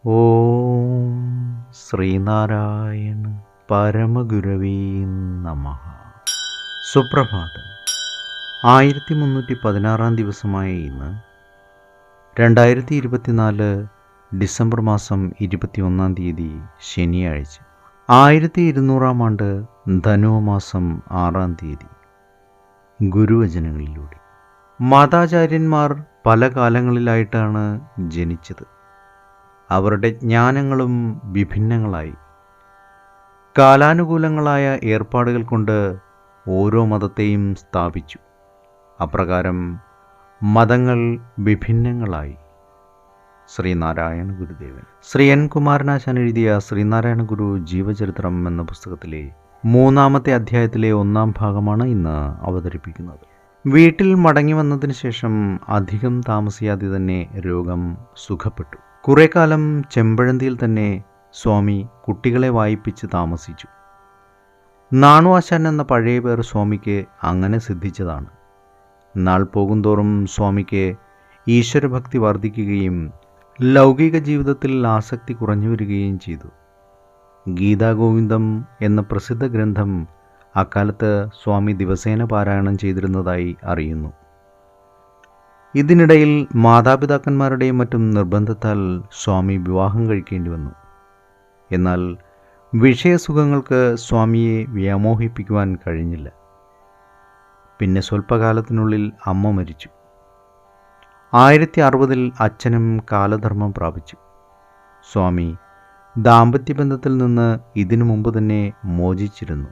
ഓം ശ്രീനാരായണ പരമഗുരവേ നമഃ. സുപ്രഭാതം. 1316 ദിവസമായ ഇന്ന് 2024 ഡിസംബർ മാസം 21 ശനിയാഴ്ച, 1200 ആണ്ട് ധനു മാസം 6 ഗുരുവചനങ്ങളിലൂടെ. മതാചാര്യന്മാർ പല കാലങ്ങളിലായിട്ടാണ് ജനിച്ചത്. അവരുടെ ജ്ഞാനങ്ങളും വിഭിന്നങ്ങളായി. കാലാനുകൂലങ്ങളായ ഏർപ്പാടുകൾ കൊണ്ട് ഓരോ മതത്തെയും സ്ഥാപിച്ചു. അപ്രകാരം മതങ്ങൾ വിഭിന്നങ്ങളായി. ശ്രീനാരായണ ഗുരുദേവൻ. ശ്രീ എൻ കുമാരനാശാൻ എഴുതിയ ശ്രീനാരായണ ഗുരു ജീവചരിത്രം എന്ന പുസ്തകത്തിലെ 3-ാമത്തെ അധ്യായത്തിലെ 1-ാം ഭാഗമാണ് ഇന്ന് അവതരിപ്പിക്കുന്നത്. വീട്ടിൽ മടങ്ങി വന്നതിന് ശേഷം അധികം താമസിയാതെ തന്നെ രോഗം സുഖപ്പെട്ടു. കുറെ കാലം ചെമ്പഴന്തിയിൽ തന്നെ സ്വാമി കുട്ടികളെ വായിപ്പിച്ച് താമസിച്ചു. നാണുവാശാൻ എന്ന പഴയ പേർ സ്വാമിക്ക് അങ്ങനെ സിദ്ധിച്ചതാണ്. നാൾ പോകുന്തോറും സ്വാമിക്ക് ഈശ്വരഭക്തി വർദ്ധിക്കുകയും ലൗകിക ജീവിതത്തിൽ ആസക്തി കുറഞ്ഞു വരികയും ചെയ്തു. ഗീതാഗോവിന്ദം എന്ന പ്രസിദ്ധ ഗ്രന്ഥം അക്കാലത്ത് സ്വാമി ദിവസേന പാരായണം ചെയ്തിരുന്നതായി അറിയുന്നു. ഇതിനിടയിൽ മാതാപിതാക്കന്മാരുടെയും മറ്റും നിർബന്ധത്താൽ സ്വാമി വിവാഹം കഴിക്കേണ്ടി വന്നു. എന്നാൽ വിഷയസുഖങ്ങൾക്ക് സ്വാമിയെ വ്യാമോഹിപ്പിക്കുവാൻ കഴിഞ്ഞില്ല. പിന്നെ സ്വല്പകാലത്തിനുള്ളിൽ അമ്മ മരിച്ചു. 1060 അച്ഛനും കാലധർമ്മം പ്രാപിച്ചു. സ്വാമി ദാമ്പത്യബന്ധത്തിൽ നിന്ന് ഇതിനു മുമ്പ് തന്നെ മോചിച്ചിരുന്നു.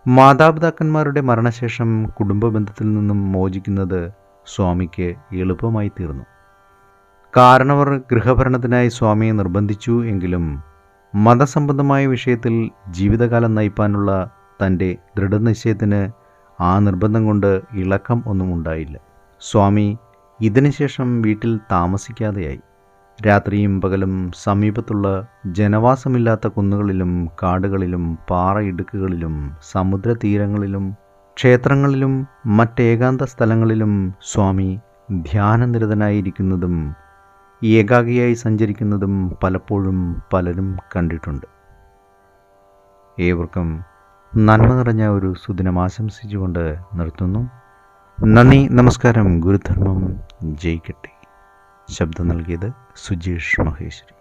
മാതാപിതാക്കന്മാരുടെ മരണശേഷം കുടുംബബന്ധത്തിൽ നിന്നും മോചിക്കുന്നത് സ്വാമിക്ക് എളുപ്പമായി തീർന്നു. കാരണവർ ഗൃഹഭരണത്തിനായി സ്വാമിയെ നിർബന്ധിച്ചു എങ്കിലും മതസംബന്ധമായ വിഷയത്തിൽ ജീവിതകാലം നയിപ്പാനുള്ള തൻ്റെ ദൃഢനിശ്ചയത്തിന് ആ നിർബന്ധം കൊണ്ട് ഇളക്കം ഒന്നും ഉണ്ടായില്ല. സ്വാമി ഇതിനുശേഷം വീട്ടിൽ താമസിക്കാതെയായി. രാത്രിയും പകലും സമീപത്തുള്ള ജനവാസമില്ലാത്ത കുന്നുകളിലും കാടുകളിലും പാറയിടുക്കുകളിലും സമുദ്രതീരങ്ങളിലും ക്ഷേത്രങ്ങളിലും മറ്റേകാന്ത സ്ഥലങ്ങളിലും സ്വാമി ധ്യാനനിരതനായിരിക്കുന്നതും ഏകാഗിയായി സഞ്ചരിക്കുന്നതും പലപ്പോഴും പലരും കണ്ടിട്ടുണ്ട്. ഏവർക്കും നന്മ നിറഞ്ഞ ഒരു സുദിനം ആശംസിച്ചുകൊണ്ട് നിർത്തുന്നു. നന്ദി, നമസ്കാരം. ഗുരുധർമ്മം ജയിക്കട്ടെ. ശബ്ദം നൽകിയത് സുജീഷ് മഹേശ്വരി.